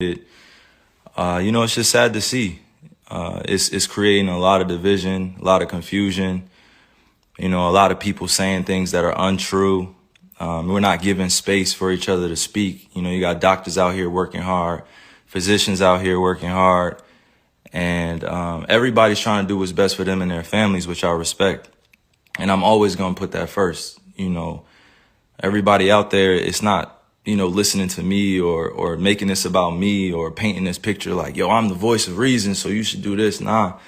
It's just sad to see. It's creating a lot of division, a lot of confusion. A lot of people saying things that are untrue. We're not giving space for each other to speak. You got doctors out here working hard, physicians out here working hard, and everybody's trying to do what's best for them and their families, which I respect. And I'm always going to put that first. Everybody out there, it's not, listening to me or making this about me or painting this picture like, yo, I'm the voice of reason, so you should do this. Nah,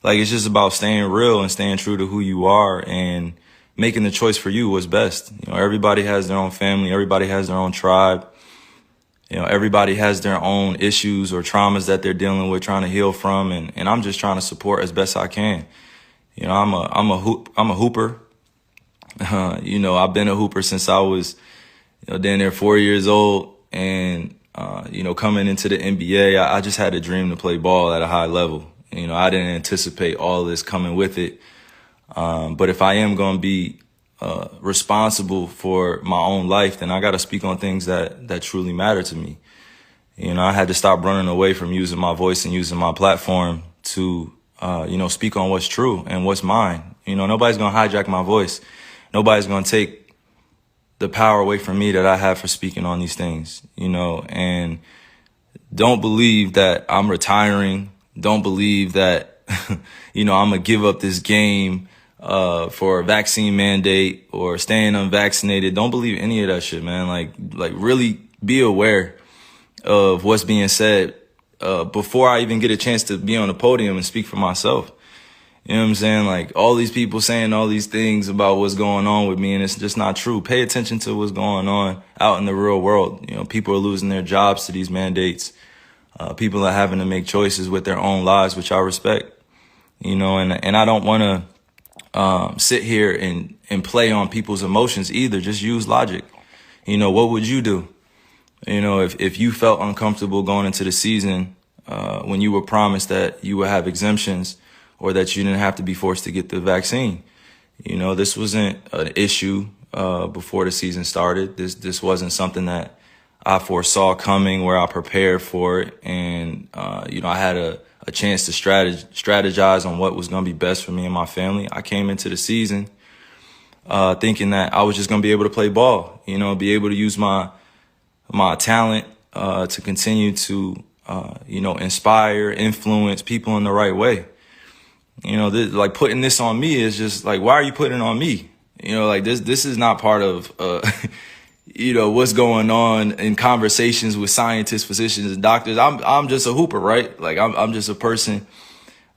like it's just about staying real and staying true to who you are and making the choice for you what's best. Everybody has their own family. Everybody has their own tribe. Everybody has their own issues or traumas that they're dealing with, trying to heal from. And I'm just trying to support as best I can. I'm a hooper. I've been a hooper since I was, down there 4 years old. And, coming into the NBA, I just had a dream to play ball at a high level. I didn't anticipate all this coming with it. But if I am going to be responsible for my own life, then I got to speak on things that truly matter to me. I had to stop running away from using my voice and using my platform to, speak on what's true and what's mine. Nobody's going to hijack my voice. Nobody's going to take the power away from me that I have for speaking on these things, and don't believe that I'm retiring. Don't believe that, I'm going to give up this game for a vaccine mandate or staying unvaccinated. Don't believe any of that shit, man. Like really be aware of what's being said before I even get a chance to be on the podium and speak for myself. You know what I'm saying? Like all these people saying all these things about what's going on with me, and it's just not true. Pay attention to what's going on out in the real world. People are losing their jobs to these mandates. People are having to make choices with their own lives, which I respect. And I don't want to sit here and play on people's emotions either. Just use logic. What would you do? If you felt uncomfortable going into the season when you were promised that you would have exemptions or that you didn't have to be forced to get the vaccine. This wasn't an issue before the season started. This wasn't something that I foresaw coming, where I prepared for it. And, I had a chance to strategize on what was going to be best for me and my family. I came into the season thinking that I was just going to be able to play ball, be able to use my talent to continue to, inspire, influence people in the right way. Like putting this on me is just like, why are you putting it on me? This is not part of, what's going on in conversations with scientists, physicians, and doctors. I'm just a hooper, right? Like I'm just a person,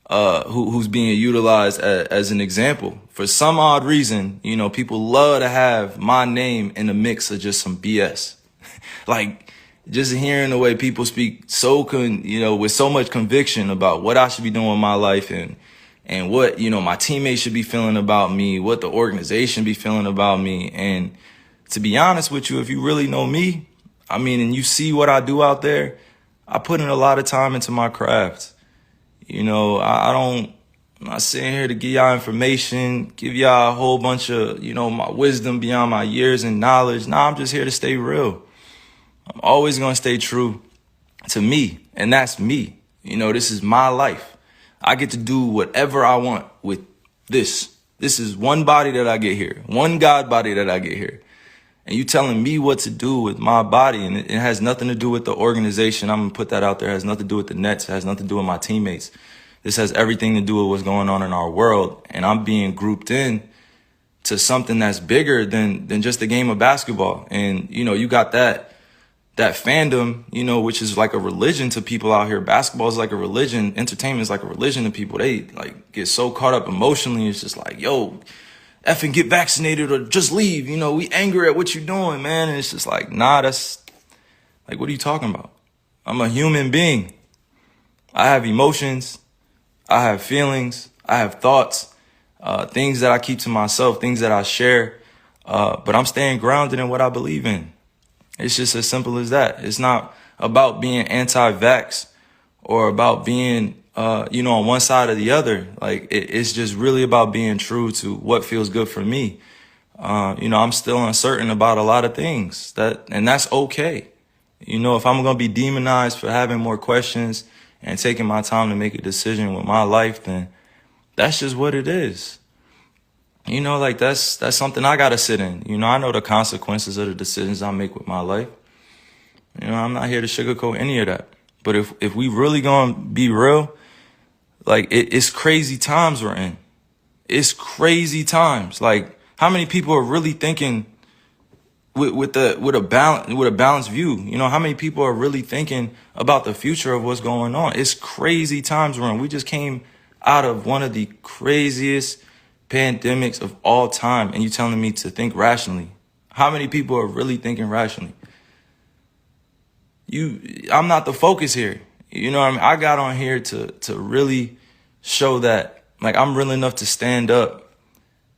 who's being utilized as an example. For some odd reason, people love to have my name in the mix of just some BS. Like just hearing the way people speak with so much conviction about what I should be doing with my life and what, my teammates should be feeling about me, what the organization be feeling about me. And to be honest with you, if you really know me, and you see what I do out there, I put in a lot of time into my craft. I'm not sitting here to give y'all information, give y'all a whole bunch of, my wisdom beyond my years and knowledge. Nah, I'm just here to stay real. I'm always going to stay true to me. And that's me. This is my life. I get to do whatever I want with this. This is one body that I get here, one God body that I get here. And you telling me what to do with my body, and it has nothing to do with the organization. I'm going to put that out there. It has nothing to do with the Nets. It has nothing to do with my teammates. This has everything to do with what's going on in our world. And I'm being grouped in to something that's bigger than just the game of basketball. And, you got that fandom, which is like a religion to people out here. Basketball is like a religion. Entertainment is like a religion to people. They like get so caught up emotionally. It's just like, yo, effing get vaccinated or just leave. We angry at what you're doing, man. And it's just like, nah, that's like, what are you talking about? I'm a human being. I have emotions. I have feelings. I have thoughts, things that I keep to myself, things that I share. But I'm staying grounded in what I believe in. It's just as simple as that. It's not about being anti-vax or about being, on one side or the other. Like it's just really about being true to what feels good for me. I'm still uncertain about a lot of things and that's okay. You know, if I'm going to be demonized for having more questions and taking my time to make a decision with my life, then that's just what it is. You know, like that's something I got to sit in. You know, I know the consequences of the decisions I make with my life. You know, I'm not here to sugarcoat any of that. But if we really going to be real, like it's crazy times we're in. It's crazy times. Like, how many people are really thinking with a balanced view? You know, how many people are really thinking about the future of what's going on? It's crazy times we're in. We just came out of one of the craziest pandemics of all time, and you telling me to think rationally. How many people are really thinking rationally? I'm not the focus here. You know what I mean? I got on here to really show that, like, I'm real enough to stand up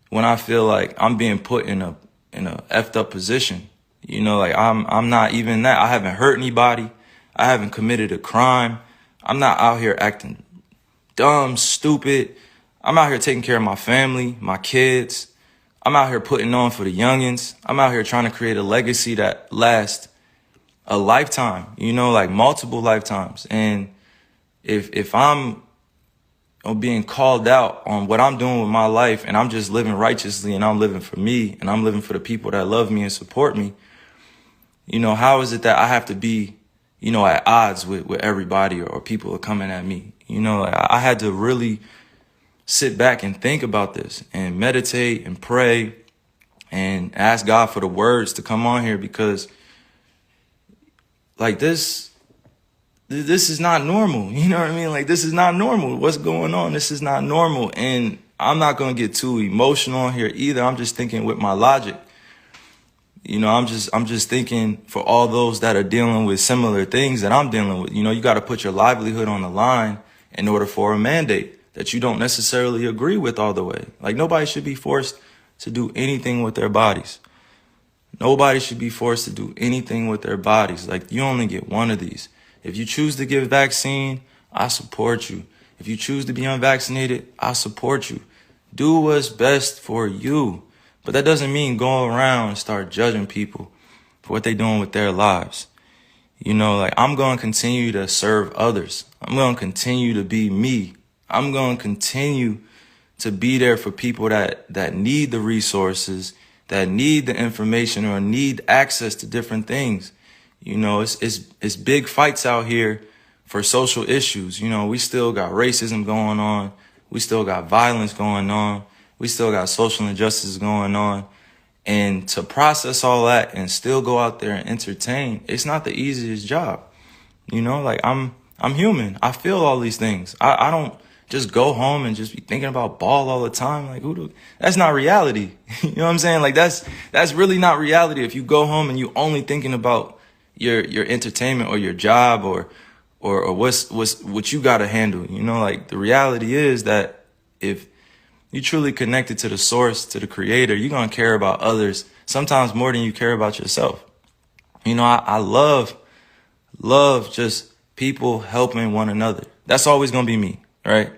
when I feel like I'm being put in a effed up position. You know, like I'm not even that. I haven't hurt anybody. I haven't committed a crime. I'm not out here acting dumb, stupid. I'm out here taking care of my family, my kids. I'm out here putting on for the youngins. I'm out here trying to create a legacy that lasts a lifetime, you know, like multiple lifetimes. And if I'm being called out on what I'm doing with my life, and I'm just living righteously, and I'm living for me, and I'm living for the people that love me and support me, you know, how is it that I have to be, you know, at odds with everybody, or people are coming at me? You know, like, I had to really sit back and think about this and meditate and pray and ask God for the words to come on here, because like this is not normal. You know what I mean? Like, this is not normal. What's going on? This is not normal. And I'm not going to get too emotional here either. I'm just thinking with my logic. You know, I'm just thinking for all those that are dealing with similar things that I'm dealing with. You know, you got to put your livelihood on the line in order for a mandate that you don't necessarily agree with all the way. Like, nobody should be forced to do anything with their bodies. Nobody should be forced to do anything with their bodies. Like, you only get one of these. If you choose to get vaccine, I support you. If you choose to be unvaccinated, I support you. Do what's best for you. But that doesn't mean go around and start judging people for what they're doing with their lives. You know, like, I'm going to continue to serve others. I'm going to continue to be me. I'm going to continue to be there for people that need the resources, that need the information, or need access to different things. You know, it's big fights out here for social issues. You know, we still got racism going on. We still got violence going on. We still got social injustices going on. And to process all that and still go out there and entertain, it's not the easiest job. You know, like, I'm human. I feel all these things. I don't just go home and just be thinking about ball all the time. Like, that's not reality. You know what I'm saying? Like, that's really not reality. If you go home and you only thinking about your entertainment or your job or what you got to handle, you know, like, the reality is that if you truly connected to the source, to the creator, you're going to care about others sometimes more than you care about yourself. You know, I love just people helping one another. That's always going to be me, right?